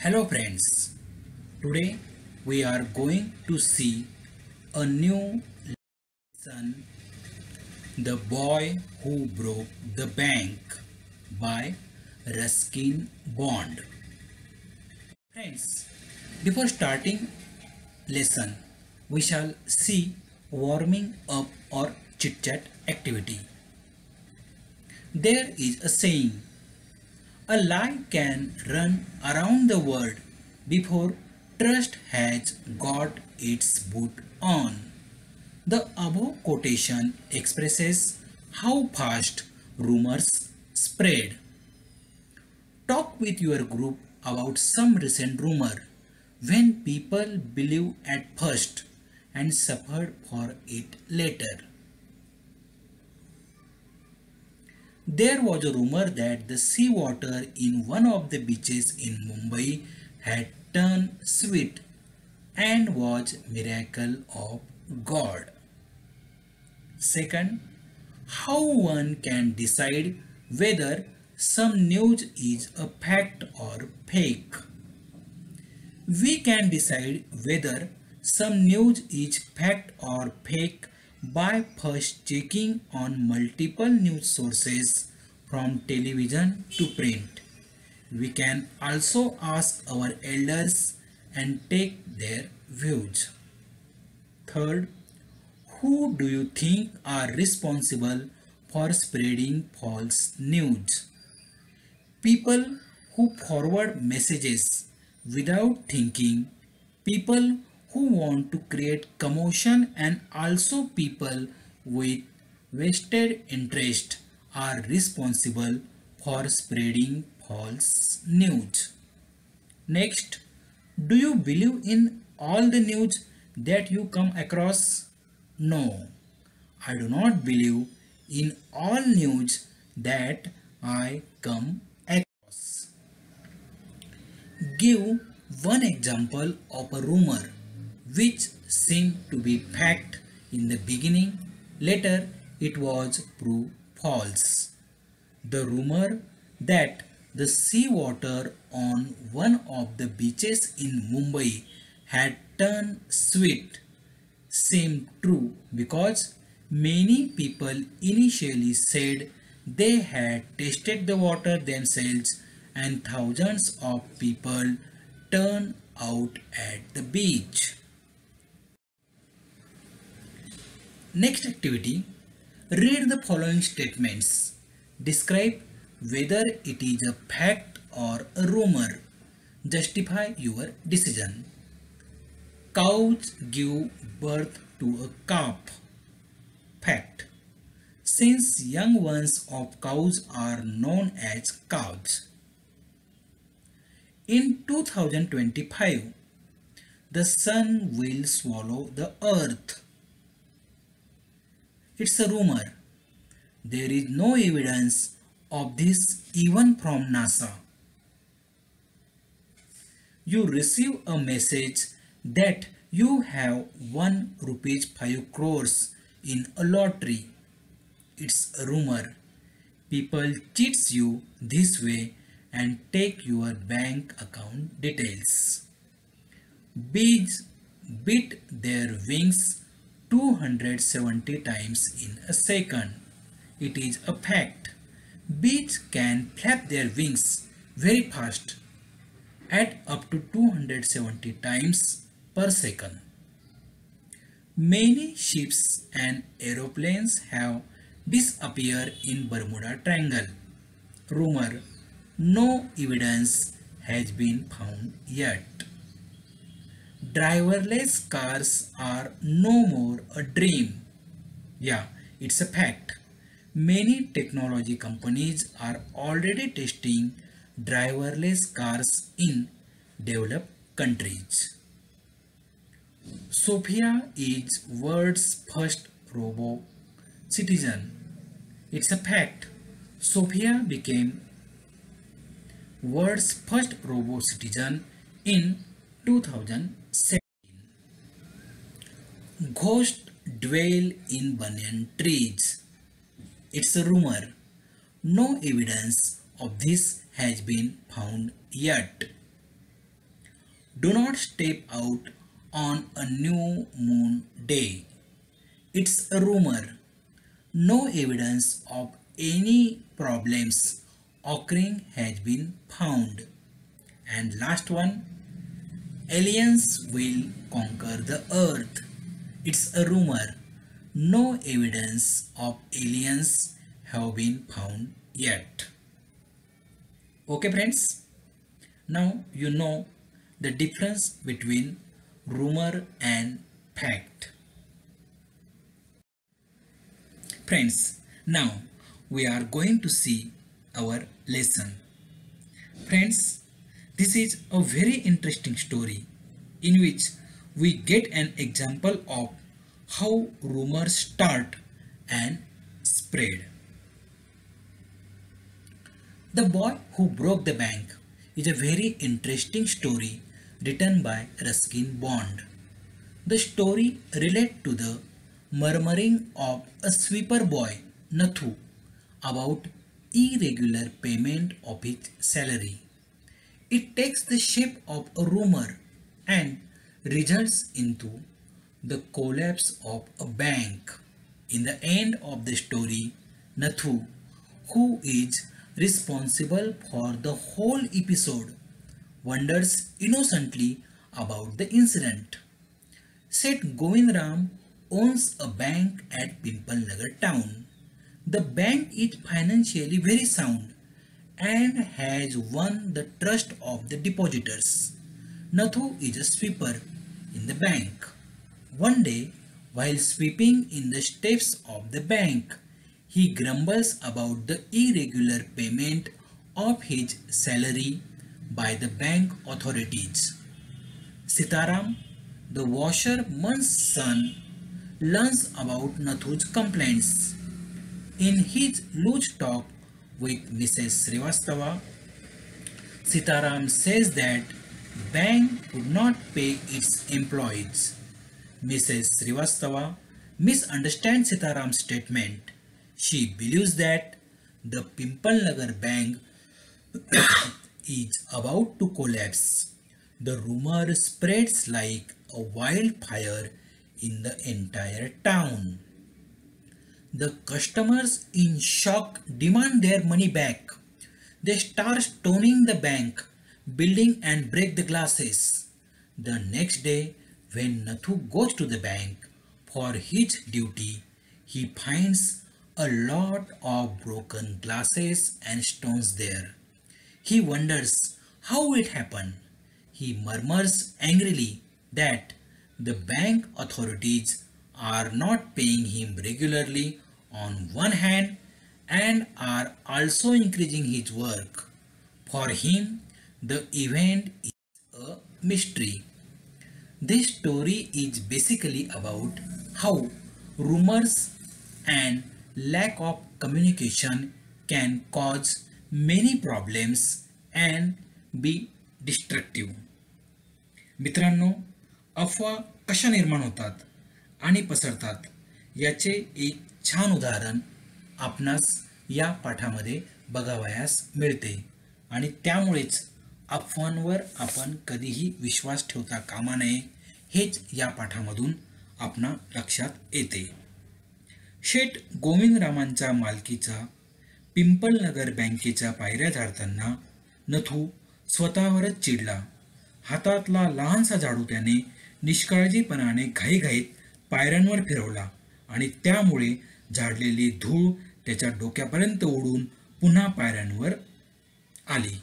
Hello friends, today we are going to see a new lesson, The Boy Who Broke the Bank by Ruskin Bond. Friends, before starting lesson, we shall see warming up or chit chat activity. There is a saying, a lie can run around the world before trust has got its boot on. The above quotation expresses how fast rumors spread. Talk with your group about some recent rumor when people believe at first and suffered for it later. There was a rumor that the seawater in one of the beaches in Mumbai had turned sweet and was miracle of God. Second, how one can decide whether some news is a fact or fake. We can decide whether some news is fact or fake by first checking on multiple news sources from television to print. We can also ask our elders and take their views. Third, who do you think are responsible for spreading false news? People who forward messages without thinking, people who want to create commotion, and also people with vested interest are responsible for spreading false news. Next, do you believe in all the news that you come across? No, I do not believe in all news that I come across. Give one example of a rumor which seemed to be fact in the beginning, later it was proved false. The rumor that the seawater on one of the beaches in Mumbai had turned sweet seemed true because many people initially said they had tasted the water themselves and thousands of people turned out at the beach. Next activity, read the following statements. Describe whether it is a fact or a rumor. Justify your decision. Cows give birth to a calf. Fact. Since young ones of cows are known as calves. In 2025, the sun will swallow the earth. It's a rumor. There is no evidence of this even from NASA. You receive a message that you have won rupees 5 crores in a lottery. It's a rumor. People cheat you this way and take your bank account details. Bees beat their wings 270 times in a second. It is a fact. Bees can flap their wings very fast at up to 270 times per second. Many ships and aeroplanes have disappeared in Bermuda Triangle. Rumor, no evidence has been found yet. Driverless cars are no more a dream. Yeah, it's a fact. Many technology companies are already testing driverless cars in developed countries. Sophia is world's first robo citizen. It's a fact. Sophia became world's first robo citizen in 2007. Ghosts dwell in banyan trees. It's a rumor. No evidence of this has been found yet. Do not step out on a new moon day. It's a rumor. No evidence of any problems occurring has been found. And last one, aliens will conquer the earth. It's a rumor. No evidence of aliens have been found yet. Okay friends, now you know the difference between rumor and fact. Friends, now we are going to see our lesson. Friends, this is a very interesting story in which we get an example of how rumors start and spread. The Boy Who Broke the Bank is a very interesting story written by Ruskin Bond. The story relates to the murmuring of a sweeper boy, Nathu, about irregular payment of his salary. It takes the shape of a rumor and results into the collapse of a bank. In the end of the story, Nathu, who is responsible for the whole episode, wonders innocently about the incident. Seth Govindram owns a bank at Pimpalnagar town. The bank is financially very sound and has won the trust of the depositors. Nathu is a sweeper in the bank. One day, while sweeping in the steps of the bank, he grumbles about the irregular payment of his salary by the bank authorities. Sitaram, the washerman's son, learns about Nathu's complaints. In his loose talk with Mrs. Srivastava, Sitaram says that bank would not pay its employees. Mrs. Srivastava misunderstands Sitaram's statement. She believes that the Pimpalnagar bank is about to collapse. The rumor spreads like a wildfire in the entire town. The customers in shock demand their money back. They start stoning the bank, building and break the glasses. The next day, when Nathu goes to the bank for his duty, he finds a lot of broken glasses and stones there. He wonders how it happened. He murmurs angrily that the bank authorities are not paying him regularly on one hand and are also increasing his work. For him, the event is a mystery. This story is basically about how rumors and lack of communication can cause many problems and be destructive. मित्रांनो, अफवा कशा निर्माण होतात आणि पसरतात याचे एक छान उदाहरण आपणास या पाठामध्ये बघावयास मिळते आणि त्यामुळेच अफवांवर आपण कधीही विश्वास ठेवता कामा नये हेच या पाठामधून आपणा लक्षात येते. शेठ गोविंदरामांच्या मालकीचा पिंपलनगर बँकेच्या पायऱ्या झाडताना नथू स्वतःवरच चिडला. हातातला लहानसा झाडू त्याने निष्काळजीपणाने घाईघाईत पायऱ्यांवर फिरवला आणि त्यामुळे झाडलेली धूळ त्याच्या डोक्यापर्यंत उडून पुन्हा पायऱ्यांवर आली.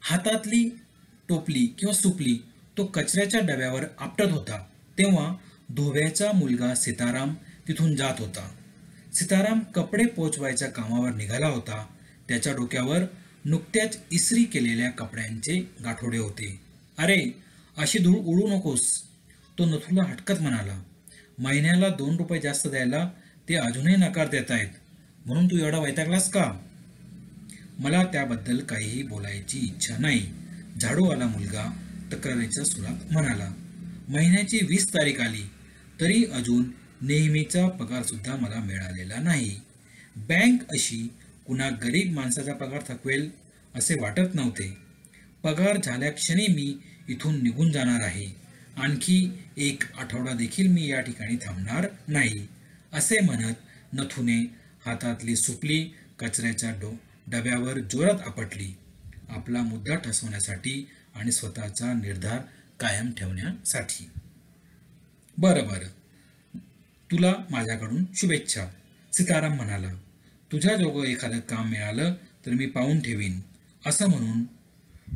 हातातली टोपली किंवा सुपली तो कचऱ्याच्या डब्यावर आपटत होता तेव्हा धोब्याचा मुलगा सीताराम तिथून जात होता. सीताराम कपडे पोचवायच्या कामावर निघाला होता. त्याच्या डोक्यावर नुकत्याच इस्त्री केलेल्या कपड्यांचे गाठोडे होते. अरे, अशी धूळ उडू नकोस, तो नथूला हटकत म्हणाला. महिन्याला 2 रुपये जास्त द्यायला ते अजूनही नकार देत आहेत, म्हणून तू एवढा वैतागलास का? मला त्याबद्दल काहीही बोलायची इच्छा नाही, झाडूवाला मुलगा तक्रारीच्या सुरात म्हणाला. महिन्याची 20 तारीख आली तरी अजून नेहमीचा पगार सुद्धा मला मिळालेला नाही. बँक अशी कुणा गरीब माणसाचा पगार थकवेल असे वाटत नव्हते. पगार झाल्या क्षणी मी इथून निघून जाणार आहे. आणखी 1 आठवडा देखील मी या ठिकाणी थांबणार नाही, असे म्हणत नथूने हातातली सुपली कचऱ्याच्या डब्यावर जोरात आपटली, आपला मुद्दा ठसवण्यासाठी आणि स्वतःचा निर्धार कायम ठेवण्यासाठी. बरं, तुला माझ्याकडून शुभेच्छा, सीताराम म्हणाला. तुझ्याजोगं एखादं काम मिळालं तर मी पाहून ठेवीन. असं म्हणून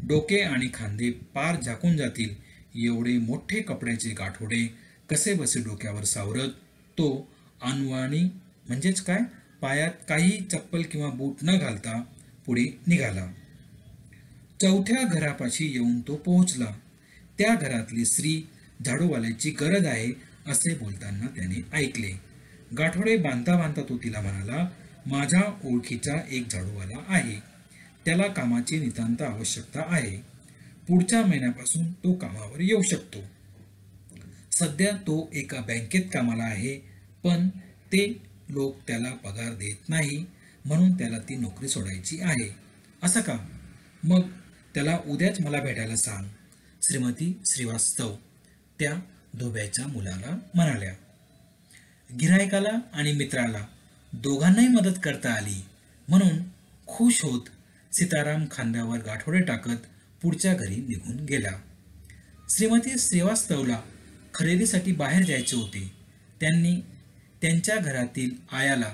डोके आणि खांदे पार झाकून जातील एवढे मोठे कपड्याचे गाठोडे कसेबसे डोक्यावर सावरत तो अनवाणी म्हणजेच काय, पायात काही चप्पल किंवा बूट न घालता पुढे निघाला. 4थ्या घरापाशी येऊन तो पोहोचला. त्या घरातली स्त्री झाडूवाल्याची गरज आहे असे बोलताना त्याने ऐकले. गाठोडे बांधता बांधता तो तिला म्हणाला, माझ्या ओळखीचा एक झाडूवाला आहे. त्याला कामाची नितांत आवश्यकता आहे. पुढच्या महिन्यापासून तो कामावर येऊ शकतो. सध्या तो एका बँकेत कामाला आहे, पण ते लोक त्याला पगार देत नाही, म्हणून त्याला ती नोकरी सोडायची आहे. असं का? मग त्याला उद्याच मला भेटायला सांग, श्रीमती श्रीवास्तव त्या धोब्याच्या मुलाला म्हणाल्या. गिऱ्हाईकाला आणि मित्राला दोघांनाही मदत करता आली म्हणून खुश होत सीताराम खांद्यावर गाठोडे टाकत पुढच्या घरी निघून गेला. श्रीमती श्रीवास्तवला खरेदीसाठी बाहेर जायचे होते. त्यांनी त्यांच्या घरातील आयाला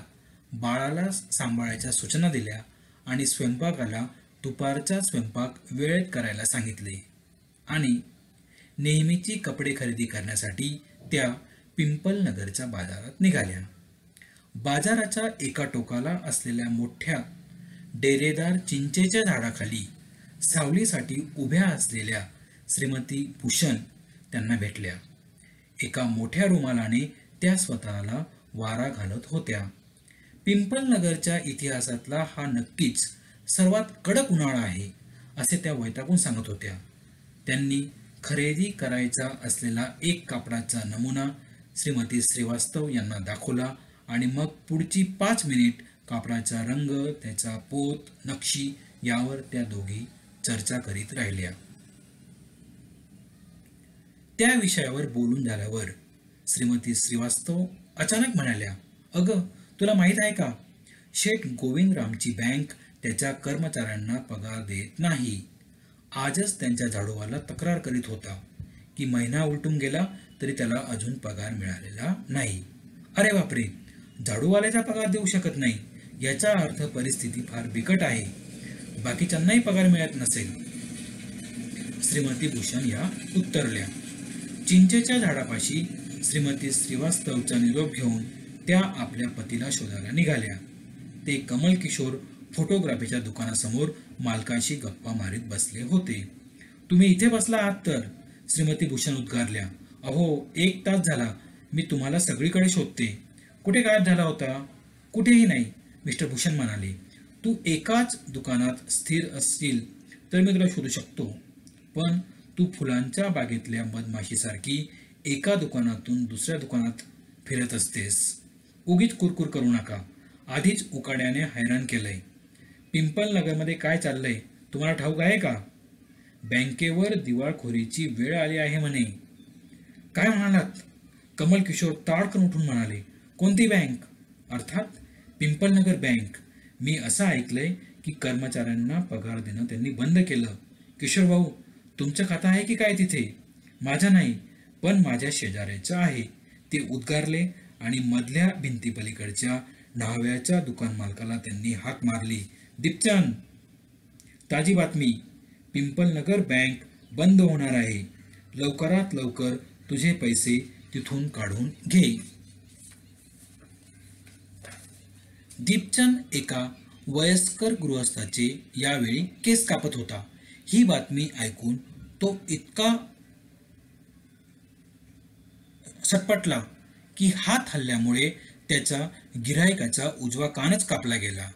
बाळाला सांभाळायच्या सूचना दिल्या आणि स्वयंपाकाला दुपारचा स्वयंपाक वेळेत करायला सांगितले आणि नेहमीची कपडे खरेदी करण्यासाठी त्या पिंपलनगरच्या बाजारात निघाल्या. बाजाराच्या एका टोकाला असलेल्या मोठ्या डेरेदार चिंचेच्या झाडाखाली सावलीसाठी उभ्या असलेल्या श्रीमती भूषण त्यांना भेटल्या. एका मोठ्या रुमालाने त्या स्वतःला वारा घालत होत्या. पिंपलनगरच्या इतिहासातला हा नक्कीच सर्वात कडक उन्हाळा आहे असे त्या वैतागून सांगत होत्या. त्यांनी खरेदी करायचा असलेला एक कापडाचा नमुना श्रीमती श्रीवास्तव यांना दाखवला आणि मग पुढची 5 मिनिट कापडाचा रंग, त्याचा पोत, नक्षी यावर त्या दोघी चर्चा करीत राहिल्या. त्या विषयावर बोलून झाल्यावर श्रीमती श्रीवास्तव अचानक म्हणाल्या, अगं तुला माहीत आहे का, शेठ गोविंदरामची बँक त्याच्या कर्मचाऱ्यांना पगार देत नाही. आजच त्यांच्या झाडूवाला तक्रार करीत होता की महिना उलटून गेला तरी त्याला अजून पगार मिळालेला नाही. अरे बापरे, झाडूवाल्याचा पगार देऊ शकत नाही याचा अर्थ परिस्थिती फार बिकट आहे. बाकीच्यांनाही पगार मिळत नसेल. श्रीमती भूषण या उत्तरल्या. चिंचेच्या झाडापाशी श्रीमती श्रीवास्तवचा निरोप घेऊन त्या आपल्या पतीला शोधायला निघाल्या. ते कमल किशोर फोटोग्राफीच्या दुकानासमोर मालकाशी गप्पा मारीत बसले होते. तुम्ही इथे बसला आहात तर, श्रीमती भूषण उद्गारल्या. अहो 1 तास झाला मी तुम्हाला सगळीकडे शोधते. कुठे गायब झाला होता? कुठेही नाही, मिस्टर भूषण म्हणाले. तू एकाच दुकानात स्थिर असशील तर मी तुला शोधू शकतो, पण तू फुलांच्या बागेतल्या मधमाशीसारखी एका दुकानातून दुसऱ्या दुकानात फिरत असतेस. उगीच कुरकुर करू नका. आधीच उकाड्याने हैराण केलंय. पिंपलनगरमध्ये काय चाललंय तुम्हाला ठाऊक आहे का? बँकेवर दिवाळखोरीची वेळ आली आहे म्हणे. काय म्हणालात? कमल किशोर ताडकन उठून म्हणाले. कोणती बँक? अर्थात पिंपलनगर बँक. मी असं ऐकलंय की कर्मचाऱ्यांना पगार देणं त्यांनी बंद केलं. किशोर भाऊ, तुमचं खातं आहे की काय तिथे? माझं नाही, पण माझ्या शेजाऱ्याचं आहे, ते उद्गारले आणि मधल्या भिंतीपलीकडच्या न्हाव्याच्या दुकान मालकाला त्यांनी हाक मारली. दीपचंद, ताजी बातमी, पिंपलनगर बँक बंद होणार आहे. लवकरात लवकर तुझे पैसे तिथून काढून घे. दीपचंद एका वयस्कर गृहस्थाचे यावेळी केस कापत होता. ही बातमी ऐकून तो इतका सटपटला की हात हल्ल्यामुळे त्याचा गिऱ्हाईकाचा उजवा कानच कापला गेला.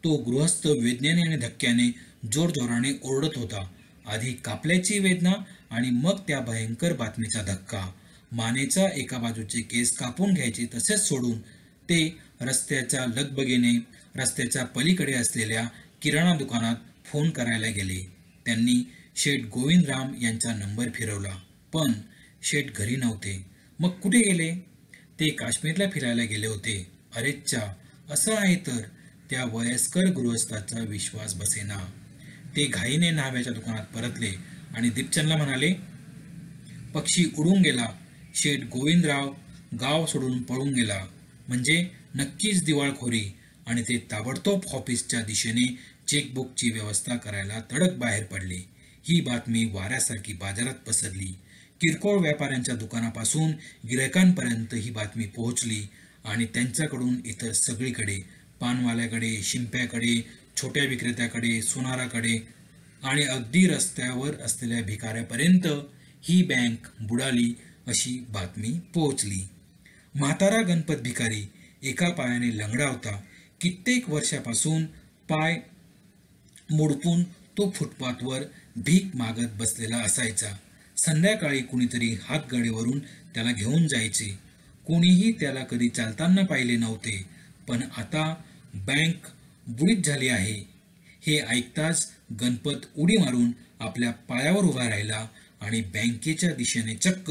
तो गृहस्थ वेदनेने आणि धक्क्याने जोरजोराने ओरडत होता. आधी कापल्याची वेदना आणि मग त्या भयंकर बातमीचा धक्का. मानेचा एका बाजूचे केस कापून घ्यायचे तसेच सोडून ते रस्त्याच्या लगबगीने रस्त्याच्या पलीकडे असलेल्या किराणा दुकानात फोन करायला गेले. त्यांनी शेठ गोविंदराम यांचा नंबर फिरवला, पण शेठ घरी नव्हते. मग कुठे गेले? ते काश्मीरला फिरायला गेले होते. अरेच्चा, असं आहे तर. त्या वयस्कर गृहस्थाचा विश्वास बसेना. ते घाईने न्हाव्याच्या दुकानात परतले आणि दीपचंदला म्हणाले, पक्षी उडून गेला. शेठ गोविंदराव गाव सोडून पळून गेला. म्हणजे नक्कीच दिवाळखोरी. आणि ते ताबडतोब ऑफिसच्या दिशेने चेकबुकची व्यवस्था करायला तडक बाहेर पडले. ही बातमी वाऱ्यासारखी बाजारात पसरली. किरकोळ व्यापाऱ्यांच्या दुकानापासून गिरायकांपर्यंत ही बातमी पोहोचली आणि त्यांच्याकडून इतर सगळीकडे, पानवाल्याकडे, शिंप्याकडे, छोट्या विक्रेत्याकडे, सोनाराकडे आणि अगदी रस्त्यावर असलेल्या भिकाऱ्यापर्यंत ही बँक बुडाली अशी बातमी पोहोचली. म्हातारा गणपत भिकारी एका पायाने लंगडा होता. कित्येक वर्षापासून पाय मोडपून तो फुटपाथवर भीक मागत बसलेला असायचा. संध्याकाळी कुणीतरी हातगाडीवरून त्याला घेऊन जायचे. कोणीही त्याला कधी चालताना पाहिले नव्हते. पण आता बँक बुडीत झाली आहे हे ऐकताच गणपत उडी मारून आपल्या पायावर उभा राहिला आणि बँकेच्या दिशेने चक्क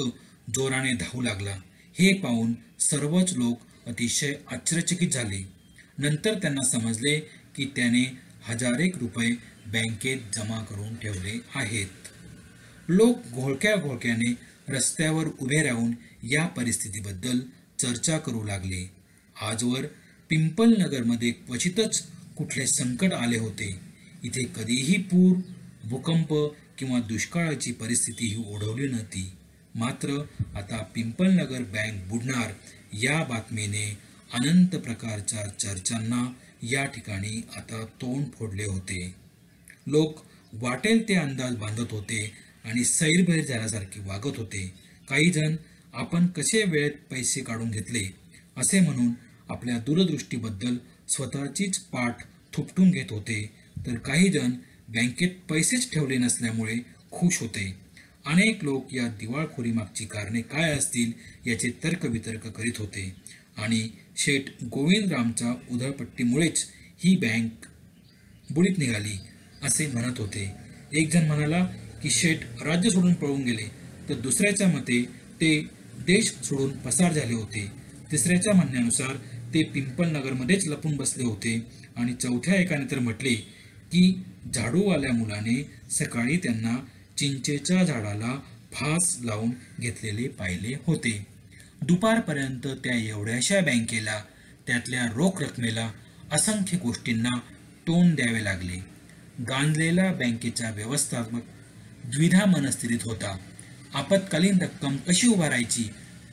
जोराने धावू लागला. हे पाहून सर्वच लोक अतिशय आश्चर्यचकित झाले. नंतर त्यांना समजले की त्याने हजारेक रुपये बँकेत जमा करून ठेवले आहेत. लोक घोळक्या घोळक्याने रस्त्यावर उभे राहून या परिस्थितीबद्दल चर्चा करू लागले. आजवर पिंपलनगरमध्ये क्वचितच कुठले संकट आले होते. इथे कधीही पूर, भूकंप किंवा दुष्काळाची परिस्थितीही ओढवली नव्हती. मात्र आता पिंपलनगर बँक बुडणार या बातमीने अनंत प्रकारच्या चर्चांना या ठिकाणी आता तोंड फोडले होते. लोक वाटेल ते अंदाज बांधत होते आणि सैरभैर झाल्यासारखे वागत होते. काही जण आपण कसे वेळेत पैसे काढून घेतले असे म्हणून आपल्या दूरदृष्टीबद्दल स्वतःचीच पाठ थुपटून घेत होते, तर काही जण बँकेत पैसेच ठेवले नसल्यामुळे खुश होते. अनेक लोक या दिवाळखोरी मागची कारणे काय असतील याचे तर्कवितर्क करीत होते आणि शेठ गोविंदरामच्या उधळपट्टीमुळेच ही बँक बुडीत निघाली असे म्हणत होते. एक जण म्हणाला की शेठ राज्य सोडून पळून गेले, तर दुसऱ्याच्या मते ते देश सोडून पसार झाले होते. तिसऱ्याच्या म्हणण्यानुसार ते पिंपलनगरमध्येच लपून बसले होते आणि चौथ्या एकाने तर म्हटले की झाडूवाल्या मुलाने सकाळी त्यांना चिंचेच्या झाडाला फास लावून घेतलेले पाहिले होते. दुपारपर्यंत त्या एवढ्याशा बँकेला, त्यातल्या रोख रकमेला, असंख्य गोष्टींना तोंड द्यावे लागले. गांजलेला बँकेचा व्यवस्थापक द्विधा मनस्थितीत होता. आपत्कालीन रक्कम कशी उभारायची,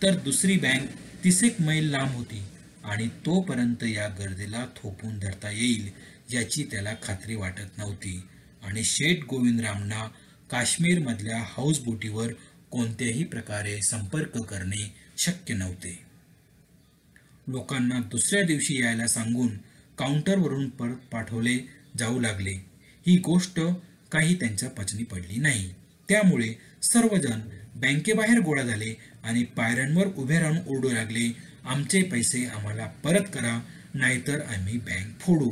तर दुसरी बँक 30 मैल लांब होती आणि तोपर्यंत या गर्दीला थोपून धरता येईल याची त्याला खात्री वाटत नव्हती. आणि शेठ गोविंदरामना काश्मीरमधल्या हाऊसबोटीवर कोणत्याही प्रकारे संपर्क करणे शक्य नव्हते. लोकांना दुसऱ्या दिवशी यायला सांगून काउंटरवरून परत पाठवले जाऊ लागले. ही गोष्ट काही त्यांच्या पचनी पडली नाही. त्यामुळे सर्वजण बँकेबाहेर गोळा झाले आणि पायऱ्यांवर उभे राहून ओरडू लागले, आमचे पैसे आम्हाला परत करा, नाहीतर आम्ही बँक फोडू.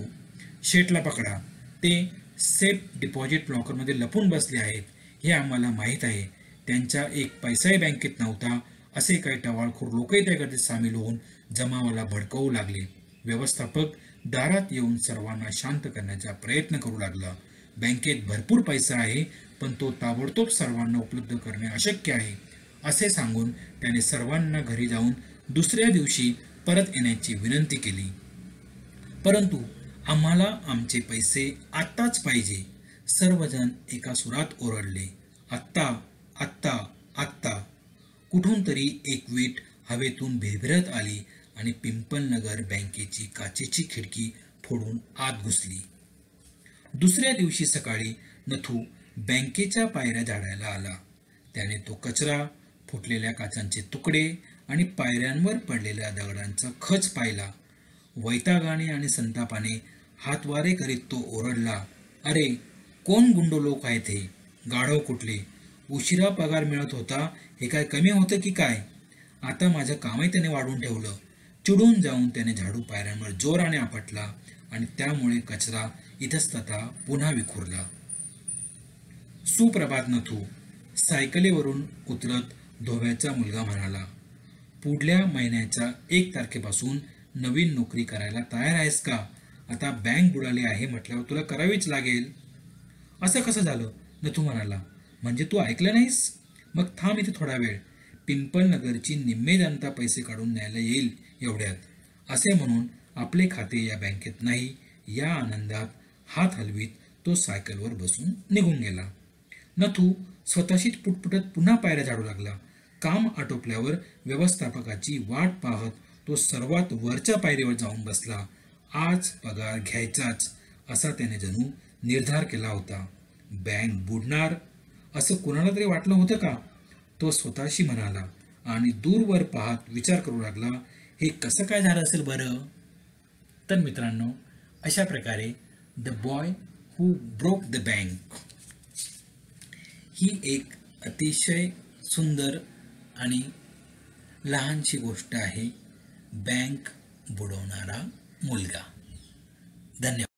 शेठला पकडा, ते सेफ डिपॉझिट लॉकरमध्ये लपून बसले आहेत हे आम्हाला माहीत आहे. त्यांचा एक पैसाही बँकेत नव्हता. असे काही टवाळखोर लोकही त्या गर्दीत सामील होऊन जमावाला भडकवू लागले. व्यवस्थापक दारात येऊन सर्वांना शांत करण्याचा प्रयत्न करू लागला. बँकेत भरपूर पैसा आहे, पण तो ताबडतोब सर्वांना उपलब्ध करणे अशक्य आहे असे सांगून त्याने सर्वांना घरी जाऊन दुसऱ्या दिवशी परत येण्याची विनंती केली. परंतु आम्हाला आमचे पैसे आत्ताच पाहिजे. सर्वजण एका सुरात ओरडले, आत्ता, आत्ता, आत्ता. कुठून तरी एक वीट हवेतून भिरभिरत आली आणि पिंपलनगर बँकेची काचेची खिडकी फोडून आत घुसली. दुसऱ्या दिवशी सकाळी नथू बँकेच्या पायऱ्या झाडायला आला. त्याने तो कचरा, फुटलेल्या काचांचे तुकडे आणि पायऱ्यांवर पडलेल्या दगडांचा खच पाहिला. वैतागाने आणि संतापाने हातवारे करीत तो ओरडला, अरे कोण गुंडो लोक आहेत हे? गाढव कुठले? उशिरा पगार मिळत होता हे काय कमी होतं की काय? आता माझं कामही त्याने वाढवून ठेवलं. चिडून जाऊन त्याने झाडू पायऱ्यांवर जोराने आपटला आणि त्यामुळे कचरा इतस्ततः पुन्हा विखुरला. सुप्रभात नथू, सायकलीवरून उतरत धोव्याचा मुलगा म्हणाला. पुढल्या महिन्याच्या 1 तारखेपासून नवीन नोकरी करायला तयार आहेस का? आता बँक बुडाली आहे म्हटल्यावर तुला करावीच लागेल. असं कसं झालं? नथू म्हणाला. म्हणजे तू ऐकलं नाहीस? मग थांब इथे थोडा वेळ. पिंपल नगरची निम्मे जनता पैसे काढून न्यायला येईल एवढ्यात, असे म्हणून आपले खाते या बँकेत नाही या आनंदात हात हलवीत तो सायकलवर बसून निघून गेला. नथू स्वतःशीच पुटपुटत पुन्हा पायऱ्या झाडू लागला. काम आटोपल्यावर व्यवस्थापकाची वाट पाहत तो सर्वात वरच्या पायरीवर जाऊन बसला. आज पगार घ्यायचाच असा त्याने जणू निर्धार केला होता. बँक बुडणार असं कुणाला तरी वाटलं होतं का? तो स्वतःशी म्हणाला आणि दूरवर पाहत विचार करू लागला, हे कसं काय झालं असेल बरं? तर मित्रांनो, अशा प्रकारे the boy who broke the bank ही एक अतिशय सुंदर आणि लहानशी गोष्ट आहे. बँक बुडवणारा मुलगा. धन्यवाद.